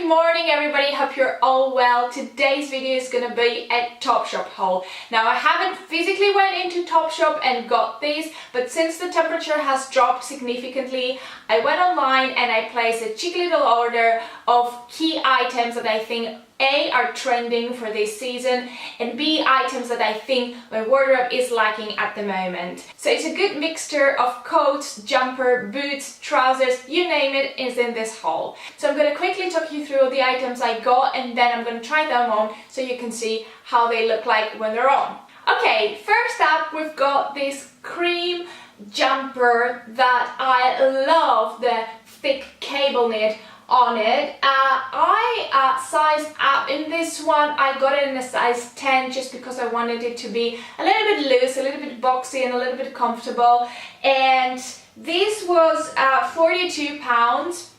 Good morning everybody, hope you're all well. Today's video is gonna be a Topshop haul. Now I haven't physically went into Topshop and got these, but since the temperature has dropped significantly, I went online and I placed a cheeky little order of key items that I think A, are trending for this season, and B, items that I think my wardrobe is lacking at the moment. So it's a good mixture of coats, jumper, boots, trousers, you name it is in this haul. So I'm going to quickly talk you through the items I got and then I'm going to try them on so you can see how they look like when they're on. Okay, first up we've got this cream jumper that I love, the thick cable knit on it. I sized up in this one. I got it in a size 10 just because I wanted it to be a little bit loose, a little bit boxy and a little bit comfortable, and this was 42 pounds.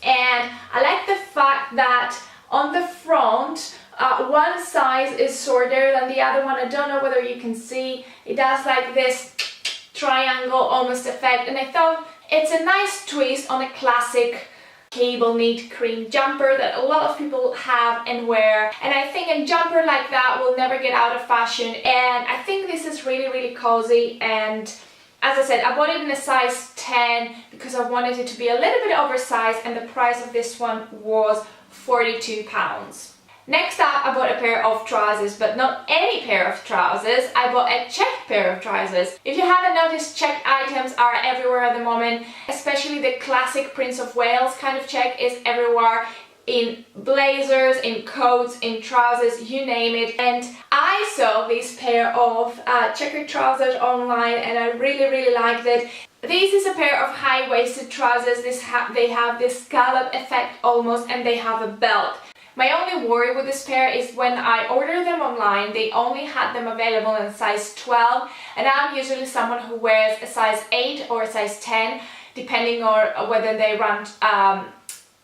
And I like the fact that on the front one size is shorter than the other one. I don't know whether you can see, it does like this triangle almost effect, and I thought it's a nice twist on a classic cable knit cream jumper that a lot of people have and wear, and I think a jumper like that will never get out of fashion, and I think this is really cozy. And as I said, I bought it in a size 10 because I wanted it to be a little bit oversized, and the price of this one was 42 pounds. Next up, I bought a pair of trousers, but not any pair of trousers. I bought a checked pair of trousers. If you haven't noticed, checked items are everywhere at the moment, especially the classic Prince of Wales kind of check is everywhere, in blazers, in coats, in trousers, you name it. And I saw this pair of checkered trousers online and I really liked it. This is a pair of high-waisted trousers. They have this scallop effect almost, and they have a belt. My only worry with this pair is when I ordered them online, they only had them available in size 12, and I'm usually someone who wears a size 8 or a size 10, depending on whether they run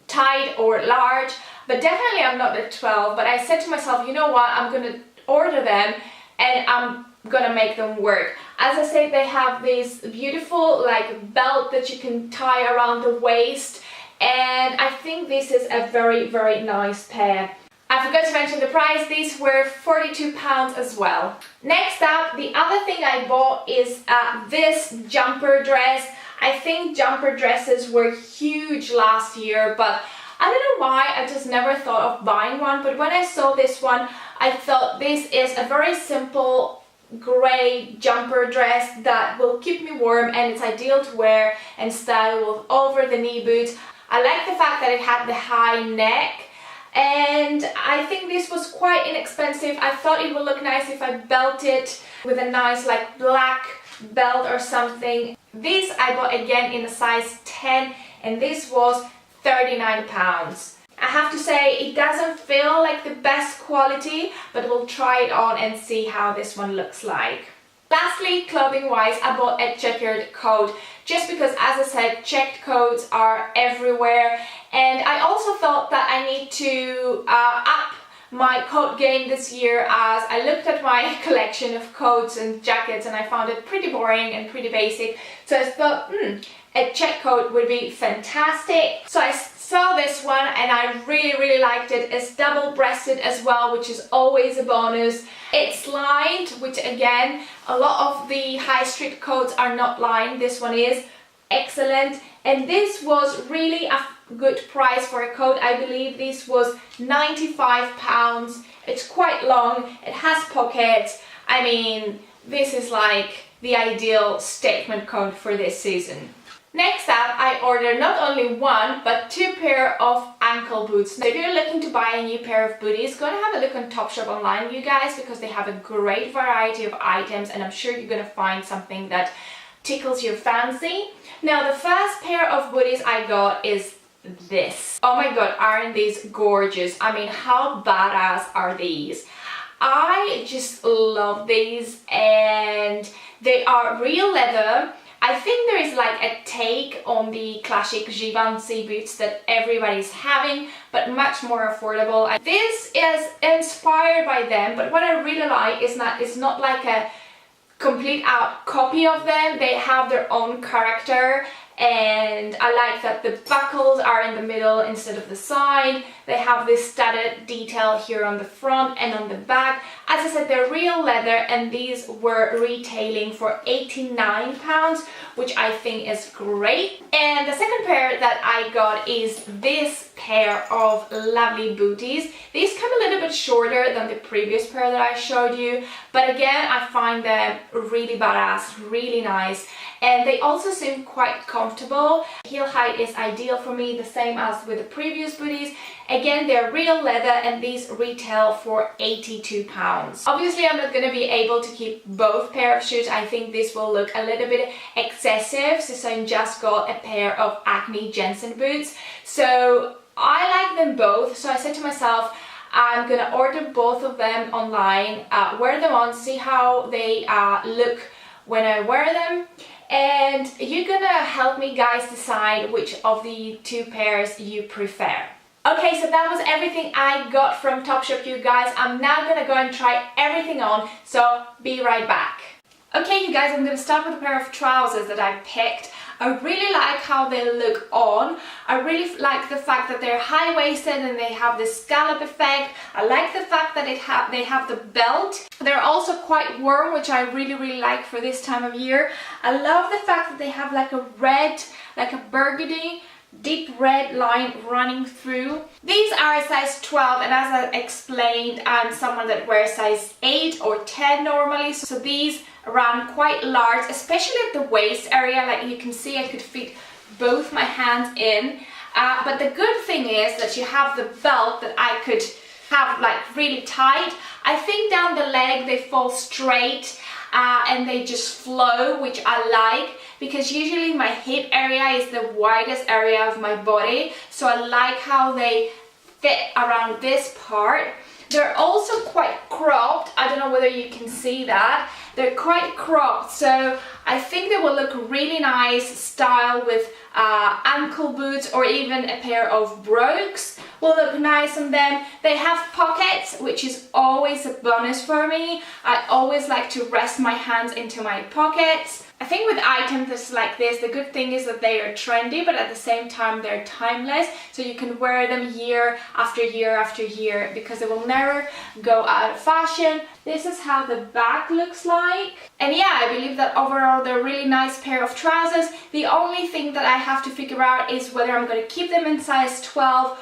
tight or large, but definitely I'm not at 12. But I said to myself, you know what, I'm gonna order them and I'm gonna make them work. As I said, they have this beautiful like belt that you can tie around the waist, and I think this is a very nice pair. I forgot to mention the price. These were 42 pounds as well. Next up, the other thing I bought is this jumper dress. I think jumper dresses were huge last year, but I don't know why, I just never thought of buying one. But when I saw this one, I thought this is a very simple grey jumper dress that will keep me warm, and it's ideal to wear and style with over the knee boots. I like the fact that it had the high neck, and I think this was quite inexpensive. I thought it would look nice if I belted it with a nice like black belt or something. This I bought again in a size 10, and this was 39 pounds. I have to say it doesn't feel like the best quality, but we'll try it on and see how this one looks like. Lastly, clothing wise, I bought a checkered coat just because, as I said, checked coats are everywhere, and I also thought that I need to up my coat game this year, as I looked at my collection of coats and jackets and I found it pretty boring and pretty basic. So I thought, a check coat would be fantastic. So I saw this one and I really liked it. It's double-breasted as well, which is always a bonus. It's lined, which again, a lot of the high street coats are not lined. This one is excellent, and this was really a good price for a coat. I believe this was 95 pounds. It's quite long, it has pockets. I mean, this is like the ideal statement coat for this season. Next up, I ordered not only one but two pair of ankle boots. So if you're looking to buy a new pair of booties, go and have a look on Topshop online, you guys, because they have a great variety of items and I'm sure you're gonna find something that tickles your fancy. Now the first pair of booties I got is this. Oh my god, aren't these gorgeous? I mean, how badass are these? I just love these, and they are real leather. I think there is like a take on the classic Givenchy boots that everybody's having, but much more affordable. This is inspired by them, but what I really like is that it's not like a complete out copy of them. They have their own character, and I like that the buckles are in the middle instead of the side. They have this studded detail here on the front and on the back. As I said, they're real leather, and these were retailing for £89, which I think is great. And the second pair that I got is this pair of lovely booties. These come a little bit shorter than the previous pair that I showed you, but again, I find them really badass, really nice, and they also seem quite comfortable. Heel height is ideal for me, the same as with the previous booties. Again, they're real leather, and these retail for £82. Obviously, I'm not going to be able to keep both pair of shoes. I think this will look a little bit excessive since I just got a pair of Acne Jensen boots. So I like them both, so I said to myself, I'm gonna order both of them online, wear them on, see how they look when I wear them, and you're gonna help me guys decide which of the two pairs you prefer. Okay, so that was everything I got from Topshop, you guys. I'm now gonna go and try everything on, so be right back. Okay, you guys, I'm gonna start with a pair of trousers that I picked. I really like how they look on. I really like the fact that they're high-waisted and they have this scallop effect. I like the fact that they have the belt. They're also quite warm, which I really like for this time of year. I love the fact that they have like a red, like a burgundy, deep red line running through. These are a size 12, and as I explained, I'm someone that wears size 8 or 10 normally, so these run quite large, especially at the waist area. Like you can see, I could fit both my hands in, but the good thing is that you have the belt that I could have like really tight. I think down the leg they fall straight and they just flow, which I like, because usually my hip area is the widest area of my body, so I like how they fit around this part. They're also quite cropped. I don't know whether you can see that. They're quite cropped, so I think they will look really nice style with ankle boots, or even a pair of brogues will look nice on them. They have pockets, which is always a bonus for me. I always like to rest my hands into my pockets. I think with items like this, the good thing is that they are trendy, but at the same time they're timeless, so you can wear them year after year after year because they will never go out of fashion. This is how the back looks like. And yeah, I believe that overall they're a really nice pair of trousers. The only thing that I have to figure out is whether I'm going to keep them in size 12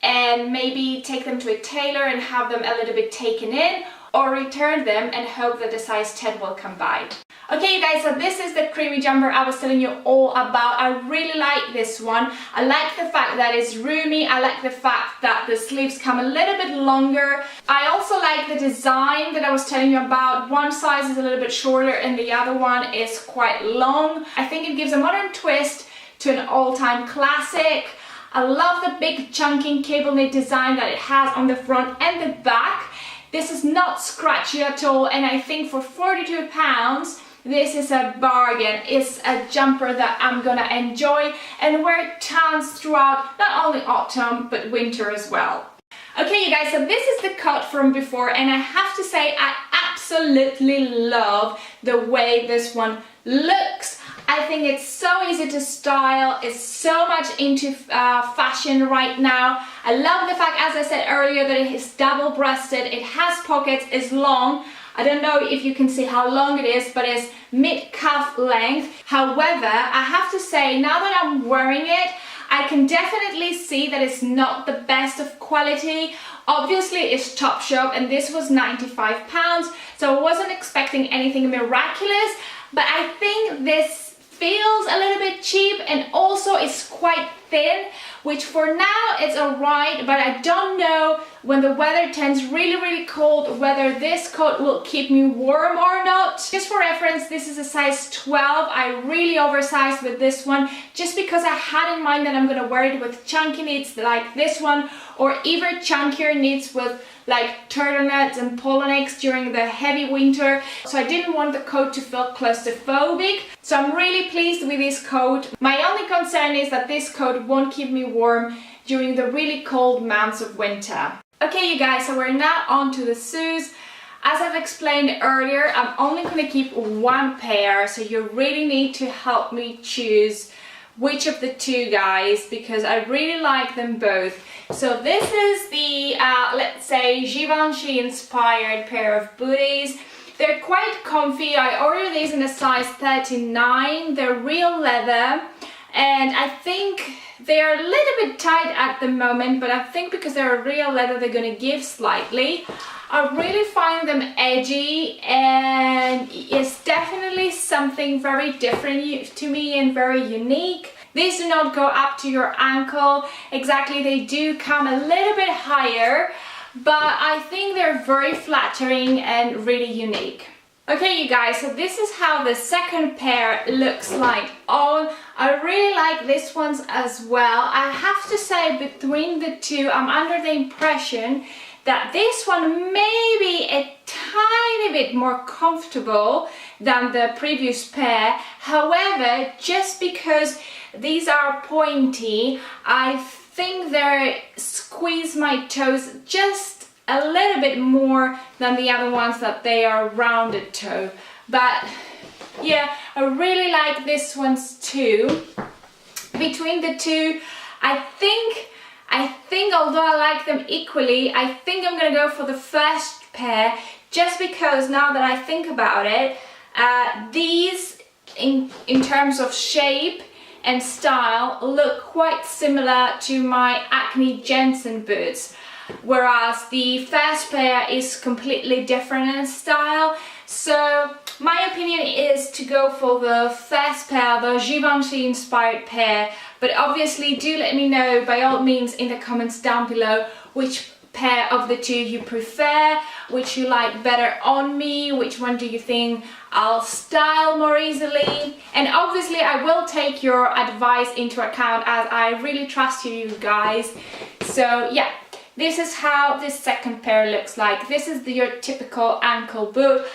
and maybe take them to a tailor and have them a little bit taken in, or return them and hope that the size 10 will come by. Okay, you guys, so this is the creamy jumper I was telling you all about. I really like this one. I like the fact that it's roomy. I like the fact that the sleeves come a little bit longer. I also like the design that I was telling you about. One size is a little bit shorter and the other one is quite long. I think it gives a modern twist to an all-time classic. I love the big chunky cable knit design that it has on the front and the back. This is not scratchy at all, and I think for £42, this is a bargain. It's a jumper that I'm gonna enjoy and wear tons throughout, not only autumn, but winter as well. Okay, you guys, so this is the cut from before, and I have to say I absolutely love the way this one looks. I think it's so easy to style. It's so much into fashion right now. I love the fact, as I said earlier, that it is double-breasted. It has pockets, it's long. I don't know if you can see how long it is, but it's mid-calf length. However, I have to say, now that I'm wearing it, I can definitely see that it's not the best of quality. Obviously, it's Topshop, and this was £95, so I wasn't expecting anything miraculous, but I think this feels a little bit cheap, and also it's quite thin, which for now it's alright, but I don't know when the weather turns really cold whether this coat will keep me warm or not. Just for reference, this is a size 12. I really oversized with this one just because I had in mind that I'm gonna wear it with chunky knits like this one, or even chunkier knits with like turtlenecks and polo necks during the heavy winter. So I didn't want the coat to feel claustrophobic. So I'm really pleased with this coat. My only concern is that this coat won't keep me warm during the really cold months of winter. Okay, you guys, so we're now on to the shoes. As I've explained earlier, I'm only going to keep one pair, so you really need to help me choose which of the two, guys, because I really like them both. So this is the, let's say, Givenchy inspired pair of booties. They're quite comfy. I ordered these in a size 39. They're real leather, and I think they're a little bit tight at the moment, but I think because they're real leather, they're gonna give slightly. I really find them edgy, and it's definitely something very different to me and very unique. These do not go up to your ankle exactly, they do come a little bit higher, but I think they're very flattering and really unique. Okay, you guys, so this is how the second pair looks like on. I really like this ones as well. I have to say, between the two, I'm under the impression that this one may be a tiny bit more comfortable than the previous pair. However, just because these are pointy, I think they squeeze my toes just a little bit more than the other ones that they are rounded toe. But yeah, I really like this ones too. Between the two, I think although I like them equally, I think I'm gonna go for the first pair, just because now that I think about it, these in terms of shape and style look quite similar to my Acne Jensen boots, whereas the first pair is completely different in style. So my opinion is to go for the first pair, the Givenchy inspired pair, but obviously do let me know by all means in the comments down below which pair of the two you prefer, which you like better on me, which one do you think I'll style more easily. And obviously I will take your advice into account, as I really trust you guys. So yeah, this is how this second pair looks like. This is your typical ankle boot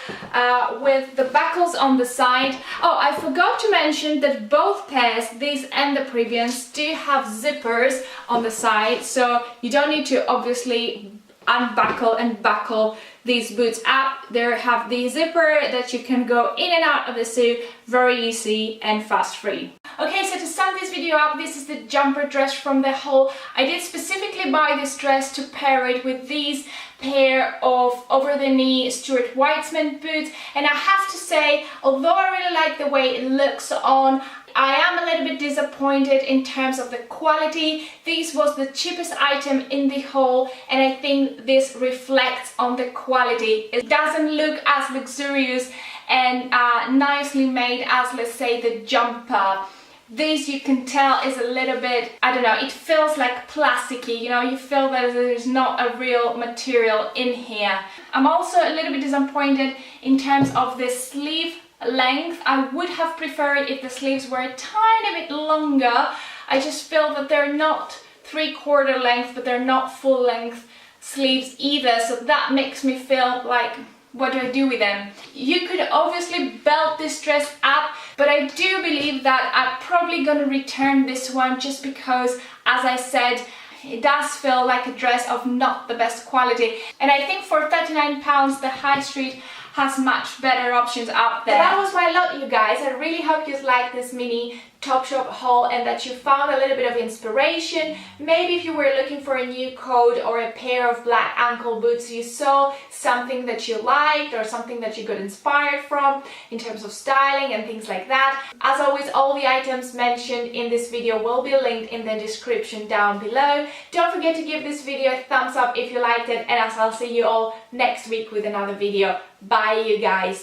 with the buckles on the side. Oh, I forgot to mention that both pairs, these and the previous, do have zippers on the side, so you don't need to obviously unbuckle and buckle these boots up. They have the zipper that you can go in and out of the suit very easy and fast free. Okay, so to sum this video up, this is the jumper dress from the haul. I did specifically buy this dress to pair it with these pair of over-the-knee Stuart Weitzman boots, and I have to say, although I really like the way it looks on, I am a little bit disappointed in terms of the quality. This was the cheapest item in the haul, and I think this reflects on the quality. It doesn't look as luxurious and nicely made as, let's say, the jumper. This, you can tell, is a little bit, I don't know, it feels like plasticky, you know, you feel that there's not a real material in here. I'm also a little bit disappointed in terms of the sleeve length. I would have preferred if the sleeves were a tiny bit longer. I just feel that they're not 3/4 length, but they're not full length sleeves either, so that makes me feel like, what do I do with them? You could obviously belt this dress up, but I do believe that I'm probably gonna return this one, just because, as I said, it does feel like a dress of not the best quality. And I think for £39, the high street has much better options out there. So that was my lot, you guys. I really hope you liked this mini Topshop haul and that you found a little bit of inspiration. Maybe if you were looking for a new coat or a pair of black ankle boots, you saw something that you liked or something that you got inspired from in terms of styling and things like that. As always, all the items mentioned in this video will be linked in the description down below. Don't forget to give this video a thumbs up if you liked it, and I'll see you all next week with another video. Bye, you guys.